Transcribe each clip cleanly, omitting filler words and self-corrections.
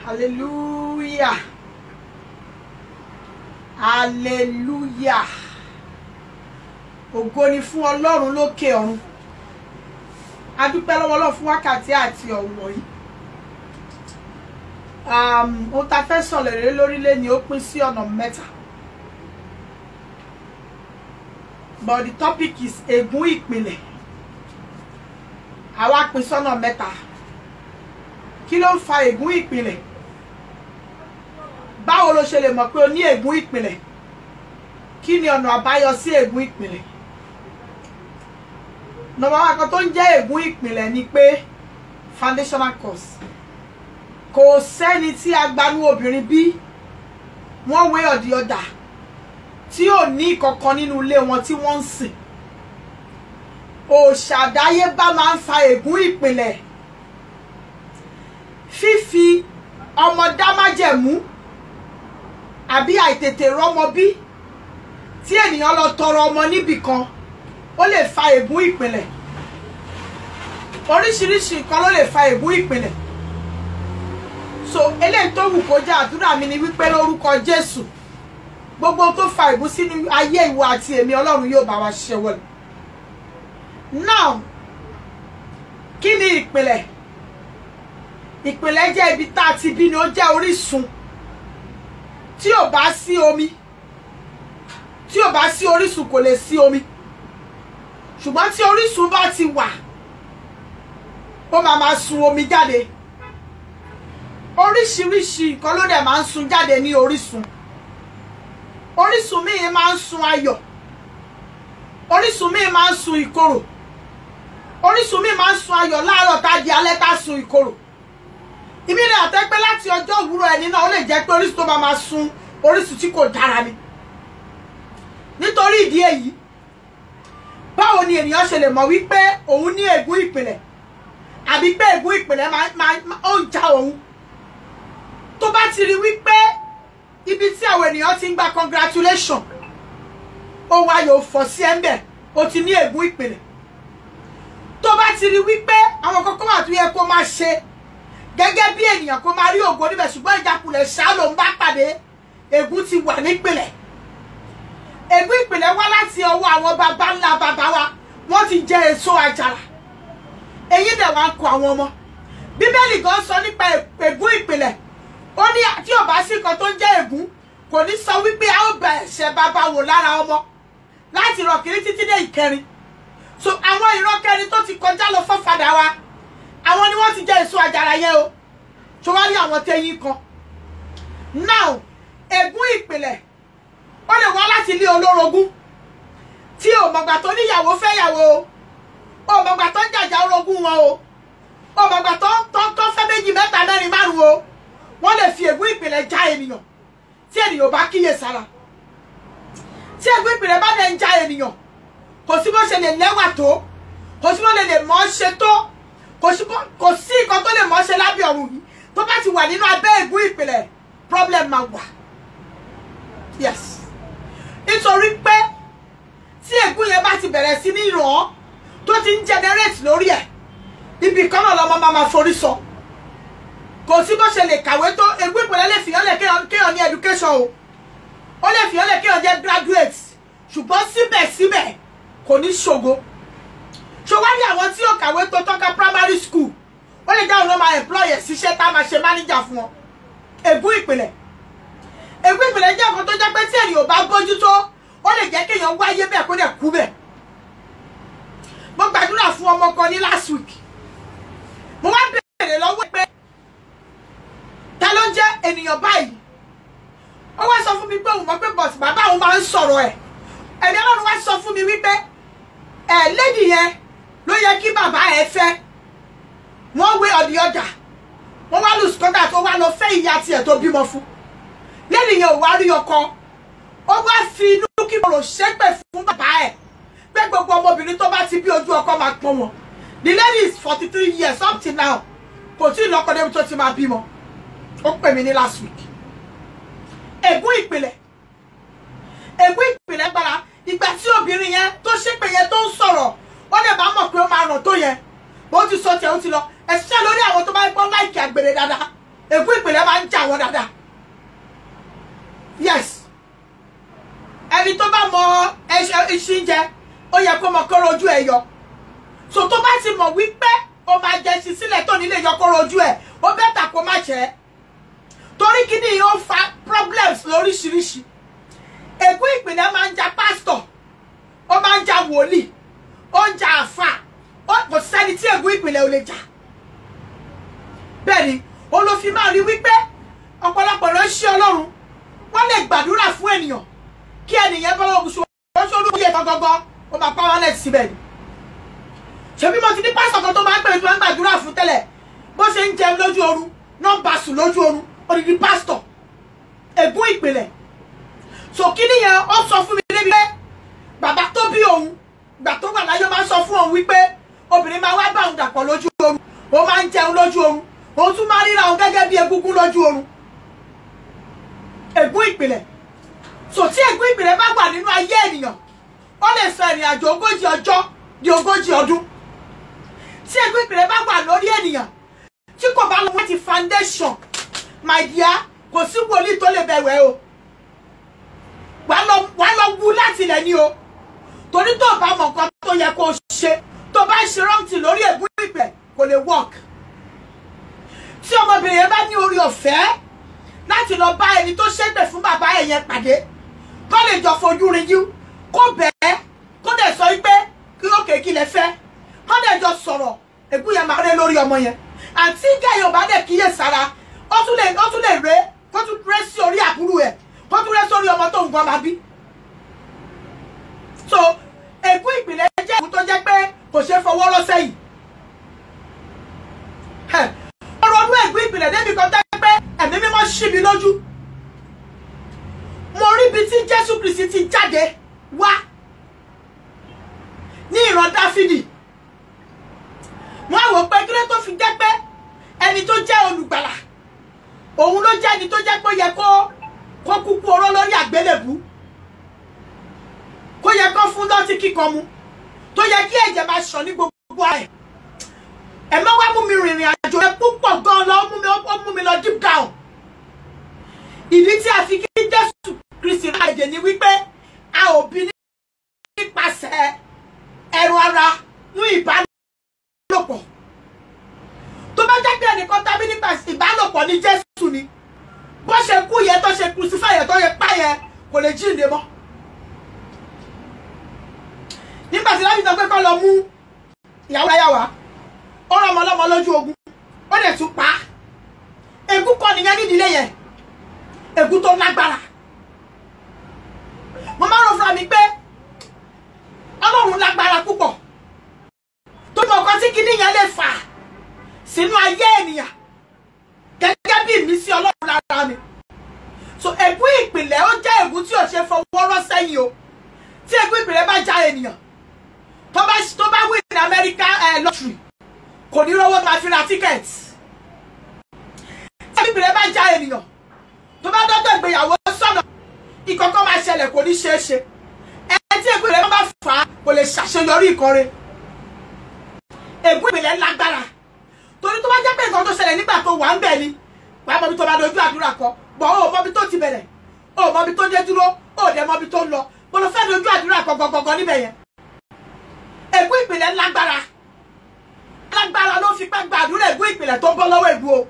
Hallelujah. Hallelujah. Ògo ni fún Ọlọ́run lókè ọ̀run. A dúpẹ́ lọ́wọ́ Ọlọ́run fún wákàtí àti ọ̀wọ̀ yìí. Ohun tá fẹ́ sọ̀rọ̀ lórí lé ní ó pín sí ọ̀nà mẹ́ta. But the topic is ègún ìpìlẹ̀. Àwa pín sọ́nà mẹ́ta. Kí ló ń fa ègún ìpìlẹ̀? Báwo ló ṣe lè mọ̀ pé o ní ègún ìpìlẹ̀? Kí ni ọ̀nà àbáyọ sí ègún ìpìlẹ̀? Nọ́mbà one kan tó ń jẹ́ ègún ìpìlẹ̀ ni pé foundational cause. Kò sẹ́ni tí agbanú obìnrin bí one way or the other tí ò ní kankan nínú ilé wọn tí wọ́n ń sìn. Òòṣà àdáyébá máa ń fa ègún ìpìlẹ̀. Fífi ọmọ dá májẹ̀mú àbí àìtètè rọ́mọ bí tí ènìyàn lọ tọrọ ọmọ níbì kan ó lè fa ègún ìpìlẹ̀. Oríṣiríṣi nǹkan ló lè fa ègún ìpìlẹ̀. So eléyìí tó wù kó jẹ́ àdúrà mi ni wípé lórúkọ Jésù gbogbo tó fa ègún sínú ayé ìwọ àti èmi Ọlọ́run yóò bá wa ṣe wọlé. Now kí ni ìpìlẹ̀? Ìpìlẹ̀ jẹ́ ibi tá a ti bí ni, ó jẹ́ orísun. Tí ò bá sí omi, tí ò bá sí orísun kò lè sí omi. Ṣùgbọ́n tí orísun bá ti wà, ó máa sun omi jáde. Oríṣiríṣi nǹkan ló dẹ̀ máa ń sun jáde ní orísun. Orísun míì máa ń sun ayọ̀. Orísun míì máa ń sun ìkorò. Orísun míì máa ń sun ayọ̀ láàárọ̀ tá di alẹ́ tá sun ìkorò. Ìmílẹ̀ àtẹ́pẹ́ láti ọjọ́ òwúrọ̀ ẹni náà ó lè jẹ́ pé orísun tó máa sun orísun tí kò dára ni. Nítorí ìdí èyí, báwo ni ènìyàn ṣe lè mọ̀ wípé òun ní ègún ìpìlẹ̀ àbí pé ègún ìpìlẹ̀ ó ń ja òun? Tó bá ti rí wípé ibi tí àwọn ènìyàn ti ń gba congratulation ó wá yóò fọ́ sí ẹ̀ńbẹ̀, ó ti ní ègún ìpìlẹ̀. Tó bá ti rí wípé àwọn kókó wà tó yẹ kó máa ṣe gẹ́gẹ́ bí ènìyàn kó máa rí ògo níbẹ̀ ṣùgbọ́n ìjákulẹ̀ ṣá ló ń bá pàdé, ègún ti wà nípìlẹ̀. Ègún ìpìlẹ̀ wá láti ọwọ́ àwọn baba ńlá baba wa, wọ́n ti jẹ èso àjàrà. Èyí dẹ̀ wá ń kọ àwọn ọmọ. Bíbélì gan sọ nípa ègún ìpìlẹ̀. Ó ní tí ò bá sí nǹkan tó ń jẹ́ ègún, kò ní sọ wípé a ó bẹ̀ ẹ̀ṣẹ̀ baba wò lára ọmọ láti rọ̀ kiri títí dé ìkẹrin. So àwọn ìran kẹrin tó ti kọjá lọ fọ́fadà wa, àwọn ni wọ́n ti jẹ èso àjàrà yẹn o. Ṣé wá rí àwọn tẹ́yìn kan? Now ègún ìpìlẹ̀ ó lè wá láti ilé olórogún tí ò mọ̀gbà tó níyàwó fẹ́ yàwó o, ò mọ̀gbà tó ń jàjà orogún wọn o, ò mọ̀gbà tó fẹ́ méjì mẹ́ta mẹ́rin márùn o. Wọ́n lè fi ègún ìpìlẹ̀ já ènìyàn tí ènìyàn bá kíyè sára. Tí ègún ìpìlẹ̀ bá dẹ̀ ń já ènìyàn, kò sí bó ṣe lè lẹ́wà tó, kò sí bó lè mọ̀ ṣe tó, kò sí nǹkan tó lè mọ̀ ṣe lábẹ́ ọ̀run yìí. Tó bá ti wà nínú abẹ́ ègún ìpìlẹ̀, problem máa wà. Yes. Nítorí pé tí ègún yẹn bá ti bẹ̀rẹ̀ sí ní ràn tó ti ń generate lórí ẹ̀, ibi kan náà lọ́mọ máa forí sọ. Kò sí bó ṣe lè kàwé tó, ègún ìpìlẹ̀ lè fi hàn lè kéèyàn ní education o. Ó lè fi hàn lè kéèyàn jẹ́ graduate. Ṣùgbọ́n síbẹ̀síbẹ̀ kò ní ṣògo. Ṣòwò ní àwọn tí ó kàwé tó tọ́ka primary school, ó lè dáhùn ló máa employ ẹ̀ síṣẹ́ tá a máa ṣe manager fún wọn. Ègún ìpìlẹ̀. Ègún ìpìlẹ̀ jẹ́ nǹkan tó jẹ́ pé tí ènìyàn ò bá bójú tó, ó lè jẹ́ kéèyàn wáyé bẹ́ẹ̀ kó dẹ̀ kú bẹ́ẹ̀. Mo gbàdúrà fún ọmọ kan ní last week. Mo wá bèèrè lọ́wọ́ pé ta ló ń jẹ́ ènìyàn báyìí? Ó wá sọ fún mi pé òun mọ̀ pé bọ̀sì bàbá òun máa ń sọ̀rọ̀ ẹ̀. Ẹ̀mí Ọlọ́run wá sọ fún mi wípé lady yẹn ló yẹ kí bàbá ẹ̀ fẹ́. Wọ́n wé ọ̀dì ọjà. Wọ́n wá lose contact, ó wá lọ fẹ́ ìyá tiẹ̀ tó bímọ fún. Lady yẹn ò wá rí ọkọ. Ó wá fi inú kíkorò ṣépè fún bàbá ẹ̀ pé gbogbo ọmọbìnrin tó bá ti bí ojú ọkọ máa pọ́n wọn. The lady is 43 years up till now. Kò tí ì lọ́kọ débi tó ti máa bímọ. Ó pè mí ní last week. Ègún ìpìlẹ̀. Ègún ìpìlẹ̀ gbára. Ìgbà tí obìnrin yẹn tó ṣépè yẹn tó ń sọ̀rọ̀, ó lè bá mọ̀ pé ó máa ràn tó yẹn. Bó ti sọ tiẹ̀ ó ti lọ. Ẹ̀ṣẹ́ lórí àwọn tó bá ń pọ́n láìkì àgbèrè dáadáa. ègún ìpìlẹ̀ máa ń jà wọ́n dáadáa. Yes, ẹni tó bá mọ iṣu jẹ ó yẹ kó mọ kóró ojú ẹ yọ. So tó bá ti mọ̀ wípé ó máa jẹ sí sílẹ̀ tó nílé yọ kóró ojú ẹ, ó bẹ́tà kó má jẹ́. Torí kíní yìí ó fa problems lóríṣiríṣi. Ègún ìpìlẹ̀ máa ń jà pásítọ̀, ó máa ń jà wòlíì, ó ń jà àfà, kò sẹ́ni tí ègún ìpìlẹ̀ ò lè jà. Bẹ́ẹ̀ni, olófin máa rí wípé ọ̀pọ̀lọpọ̀ ránṣẹ́ Ọlọ́run wọ́n lè gbàdúrà fún ènìyàn kí ènìyàn bá wọn sọ olóyè gangan ó máa pa wọn lẹ́sìn síbẹ̀ ni. Ṣebí mo ti ní pásítọ̀ kan tó máa ń pè é tí wọ́n ń gbàdúrà fún tẹ́lẹ̀ bó ṣe ń jẹun lójú oorun náà bá sùn lójú oorun odidi pásítọ̀. Ègún ìpìlẹ̀. So kí nìyẹn ó sọ fún mi débi pé bàbá tó bí òun gbà tó wà láyé máa ń sọ fún òun wípé obìnrin máa wá bá òun dàpọ̀ lójú oorun, ó máa ń jẹun lójú oorun, òun tún máa ríra òun gẹ́gẹ́ bí egúngún lójú oorun. Ègún ìpìlẹ̀. So tí ègún ìpìlẹ̀ bá wà nínú ayé ènìyàn ó lè sọ ìrìn àjò 40 ọjọ́ di 40 ọdún. Tí ègún ìpìlẹ̀ bá wà lórí ènìyàn tí kò bá lọ láti foundation, my dear, kò sí wòlíì tó lè bẹ̀wẹ̀ o. Wàá lọ wú láti ilẹ̀ ni o. Torí tó bá mọ̀ nǹkan tó yẹ kó ṣe, tó bá ṣe rántí lórí ègún ìpìlẹ̀ kò lè work. Tí ọmọbìnrin yẹn bá ní orí ọ̀fẹ́ láti lọ bá ẹni tó ṣépè fún bàbá ẹ̀ yẹn pàdé, kó lè jọ fojú rin yín, kó bẹ̀ẹ́, kó dẹ̀ sọ wípé kí ó kéèkì lẹ fẹ́, kó dẹ̀ jọ sọ̀rọ̀, ègún yẹn máa rẹ́ lórí ọmọ yẹn. Àǹtí gẹ̀yìn bá dẹ̀ kíyè sára, ó tún lè rẹ́, kó tún rẹ́ sí orí àbúrò ẹ̀, kó tún rẹ́ sórí ọmọ tó ń gbọ́ máa bí. So ègún ìpìlẹ̀ jẹ́ ègún tó jẹ́ pé kò ṣeé fọwọ́ rọ́ sẹ́yìn. Ọ̀rọ̀ ọdún ègún ìpìlẹ̀ débi kan tẹ́ pé ẹ̀mí mímọ́ ṣí mi lójú. Mo rí ibi tí Jésù Kristi ti jáde wá ní ìran Dáfídì. Wọ́n á wò pé kí ló tó fi jẹ́ pé ẹni tó jẹ́ olùgbàlà òun ló jẹ́ ẹni tó jẹ́ pé ó yẹ kó kúkú oró lórí àgbélébú, kó yẹ kó fún lọ́tí kíkan mu, tó yẹ kí ẹ̀jẹ̀ máa ṣàn ní gbogbo ààyè. Ẹ má wá mú mi rìnrìn àjò ẹ púpọ̀ gan lọ, ó mú mi lọ deep down. Ìdí tí a fi kí Jésù Kristi ra èdè ni wípé a ò bí nípasẹ̀ ẹran ara ní ìbálòpọ̀. Tó bá jẹ́ pé ẹnìkan tàbí nípasẹ̀ ìbálòpọ̀ ní Jésù ni, bó ṣe kú yẹn tó ṣe crucify yẹn tó yẹ pa yẹn kò lè jíǹde mọ́. Nígbà tí láti sọ pé kọ́ lọ mú ìyàwó ayáwa, ó rán ọmọ ọlọ́mọ lójú ogun, ó lè tún pa á. Ègún kọ́ nìyẹn nídìílé yẹn, ègún tó lágbára. Mo máa ń rò fúnra mi pé Ọlọ́run lágbára púpọ̀, tó mọ ọkọ tí kinní yẹn lè fà sínú ayé ènìyàn gẹ́gẹ́ bí ìmísí Ọlọ́run lára mi. So ègún ìpìlẹ̀ ó jẹ́ ègún tí ò ṣe fọwọ́ rọ́ sẹ́yìn o. Tí ègún ìpìlẹ̀ bá já ènìyàn tó bá win ní American lottery kò ní rówó máa fi ra ticket. Tí ègún ìpìlẹ̀ bá já ènìyàn tó bá dọ́dọ̀ ìgbéyàwó sọ́nà ìkọ̀kọ̀ máa ṣẹlẹ̀ kò ní ṣeé ṣe. Tí ègún ìpìlẹ̀ bá fà á kò lè ṣàṣeyọrí ìkọrin. Ègún ìpìlẹ̀ lágbára torí tó bá jẹ́ pé nǹkan tó ṣẹlẹ̀ nígbà tó wà ń bẹ̀ ni wàá mọ bí tó bá dojú àdúrà kọ, bọ̀ ó mọ bí tó ti bẹ̀rẹ̀, ó mọ bí tó dé dúró, ó dẹ̀ mọ bí tó ń lọ, bó lọ fẹ́ dojú àdúrà kọ gọgọgọ níbẹ̀ yẹn. Ègún ìpìlẹ̀ lágbára ló fi pẹ́ gbàdúrà ègún ìpìlẹ̀ tó ń bọ́ lọ́wọ́ ègún o.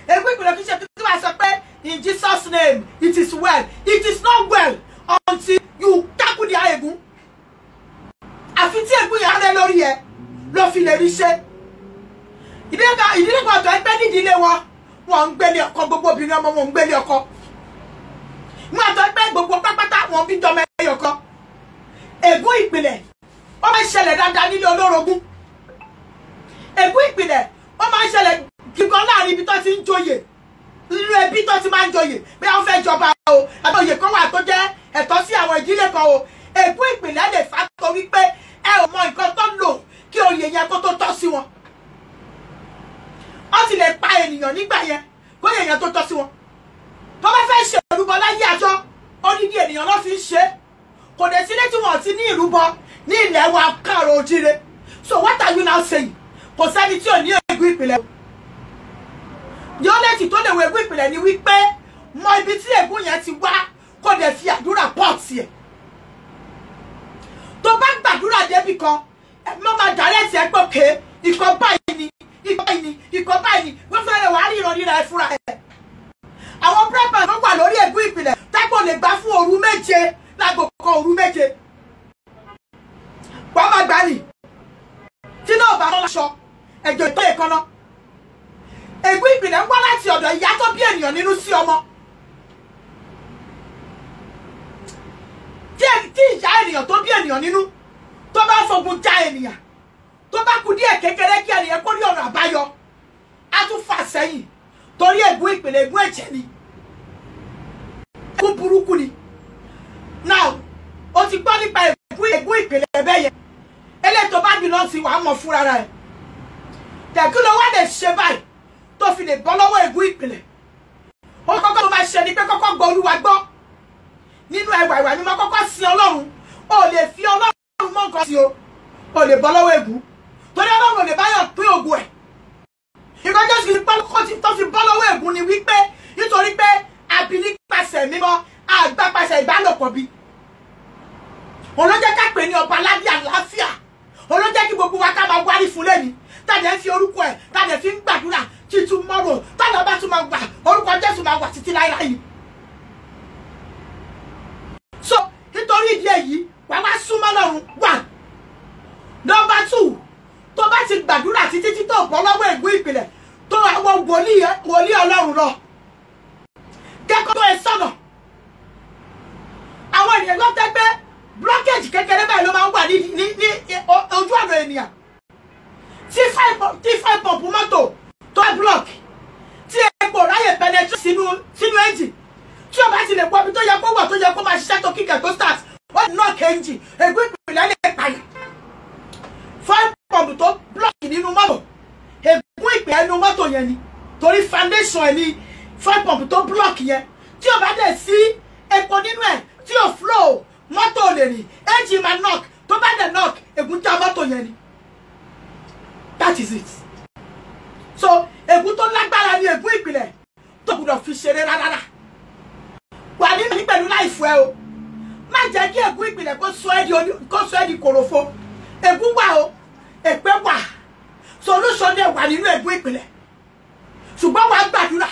Ègún ìpìlẹ̀ kì í ṣe tí wàá sọ pé in Jesus name it is well, it is not well until you tackle the ègún. Àfi tí ègún yẹn á rẹ lórí ẹ ló fi lè rí ṣe. Ìdílé kan tó ẹgbẹ́ nídìílé wọn ń gbélé ọkọ, gbogbo obìnrin ọmọ wọn ń gbélé ọkọ. Wọ́n àtọ́ ẹgbẹ́ gbogbo pápátá wọn bí jọmọ ẹyọ kan. Ègún ìpìlẹ̀ ó máa ń ṣẹlẹ̀ dáadáa nílé olórogún. Ègún ìpìlẹ̀ ó máa ń ṣẹlẹ̀ kíkan láàrin ibi tó ti ń joyè, nínú ẹbí tó ti máa ń joyè bí wọ́n fẹ́ jọba o, àti oyè kan wà tó jẹ́ ẹ̀tọ́ sí àwọn ìdílé kan o. Ègún ìpìlẹ̀ lè fà torí pé ẹ ò mọ nǹkan tó ń lò kí oyè yẹn kó tó tọ́ sí wọn. Wọ́n ti lè pa ènìyàn nígbà yẹn kó oyè yẹn tó tọ́ sí wọn. Tó bá fẹ́ ṣe ìrúbọ láyé àjọ, odidi ènìyàn ló fi ń ṣe. Kò dẹ̀ sílé tí wọ́n ti ní ìrúbọ ní ilẹ̀ wa káàrọ̀ ojíire. So what are you now saying? Kò sẹ́ni tí ò ní ègún ìpìlẹ̀. yọ́lẹ́tì tó lè wo ègún ìpìlẹ̀ ni wípé mọ ibi tí ègún yẹn ti wá kó dẹ̀ fi àdúrà pọ́ọ̀tì ẹ̀. Tó bá gbàdúrà débì kan ẹ̀mí máa dàrẹ́tì ẹ̀ pé òkè ikọ̀ báyìí ni ikọ̀ báyìí ni ikọ̀ báyìí ni wọ́n fẹ́rẹ̀ wá rí ìrọ̀lẹ́ rẹ̀ fúnra ẹ̀. Àwọn pírẹ́pà tó wà lórí ègún ìpìlẹ̀ tágbọ̀n lè gbà fún òru méje lágbo kan òru méje. Wọ́n máa gbà ní tí náà bá lọ́ṣọ ẹ̀jọ̀ ìtọ́ ìkànnà. Ègún ìpìlẹ̀ ń wá láti ọ̀dọ̀ ìyá tó bí ènìyàn nínú sí ọmọ. Tí ìyá ènìyàn tó bí ènìyàn nínú tó bá fogun já ènìyàn tó bá kú díẹ̀ kékeré kí ènìyàn kó rí ọ̀nà àbáyọ á tún fà sẹ́yìn torí ègún ìpìlẹ̀ ègún ẹ̀jẹ̀ ni. Ègún burúkú ni. Now o ti gbọ́ nípa ègún ìpìlẹ̀ ẹ̀bẹ̀ yẹn eléyìí tó bá bí lọ sí wàá mọ̀ fúnra rẹ̀. Tẹ̀kí ló wá lè ṣe báyìí tó fi lè bọ́ lọ́wọ́ ègún ìpìlẹ̀. Ó kọ́kọ́ tó máa ṣe ni pé kọ́kọ́ gbọ́ Olúwa gbọ́ nínú ẹwà ìwà ni mo kọ́kọ́ sin Ọlọ́run. O lè fi Ọlọ́run mọ́ nǹkan sí o lè bọ́ lọ́wọ́ ègún torí Ọlọ́run ò lè báyọ̀ pín ògo ẹ̀. Ìkọ́ Jésù ní pọ́lọ́kọ́ tó fi bọ́ lọ́wọ́ ègún ni wípé nítorí pé àbí nípasẹ̀ mímọ́ àgbàpasẹ̀ ìbálòpọ̀ bí. Òun ló jẹ́ ká pè ní ọba aládé àlàáfíà. Òun ló jẹ́ kí gbogbo wa ká máa wárí fún lẹ́ni tàdé fi orúkọ ẹ̀ tàdé fi ń gbàdúrà títún mọ́rò tàdé bá tún máa gbà orúkọ Jésù máa wà títí láíláí. So nítorí ìdí èyí wà wá súnmọ́ lọ́run wà. Number 2 tó bá ti gbàdúrà títí tí tó bọ́ lọ́wọ́ ègún ìpìlẹ̀ tó àwọn wòlíì Ọlọ́run lọ kẹ́kọ̀ọ́ tó ẹ sọ̀nà. Àwọn ènìyàn ló tẹ́ pé blockage kékeré báyìí ló máa ń wà ní ojú ọ̀nà ènìyàn. Tí five pump mọ́tò tó ẹ block tí epo ráyè penetrate sínú engine tí o bá ti lè pọ̀ bí tó yẹ kó wà tó yẹ kó máa ṣiṣẹ́ tó kíkẹ́ tó start wọ́n knock engine ègún ìpìlẹ̀ lè pààyàn. Five pump tó block nínú mọ́tò ègún ìpìlẹ̀ nínú mọ́tò yẹn ni torí foundation ẹ̀ ni five pump tó block yẹn tí o bá dẹ̀ sí epo nínú ẹ̀ tí o flow mọ́tò lè rìn engine máa knock tó bá dẹ̀ knock ègún já mọ́tò yẹn ni. That is it. So ègún tó lágbára ni ègún ìpìlẹ̀ tó gbọ́dọ̀ fi ṣeré rárá. Wà nínú pẹ̀lú láìfù ẹ o. Má jẹ́ kí ègún ìpìlẹ̀ kó sọ ẹ́ di kòròfo. Ègún wà o, èpè wà. Solution dẹ̀ wà nínú ègún ìpìlẹ̀. Ṣùgbọ́n wàá gbàdúrà.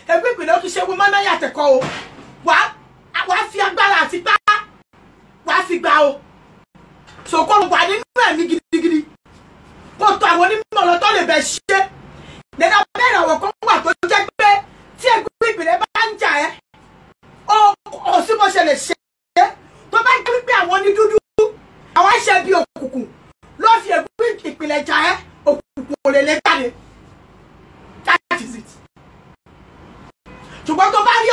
Ègún ìpìlẹ̀ ó kì í ṣe wo mọ́nà yàtẹ̀kọ́ o. Wàá fi agbára àti gbá. Wàá fi gbà o. Sòkòrò wà nínú ẹ̀mí gidigidi. Kó tó àwọn onímọ̀ lọ tó lè bẹ̀ ṣe. Nínú abẹ́rẹ́ àwọn kan wà tó jẹ́ pé tí ègún ìpìlẹ̀ bá ń jà ẹ́ ó sì bó ṣe lè ṣe é tó bá gbé pé àwọn ní dúdú àwọn ẹ̀ṣẹ̀ bíi òkùnkùn ló fi ègún ìpìlẹ̀ jà ẹ́ òkùnkùn ò lè lè jáde. That is it. Ṣùgbọ́n tó bá rí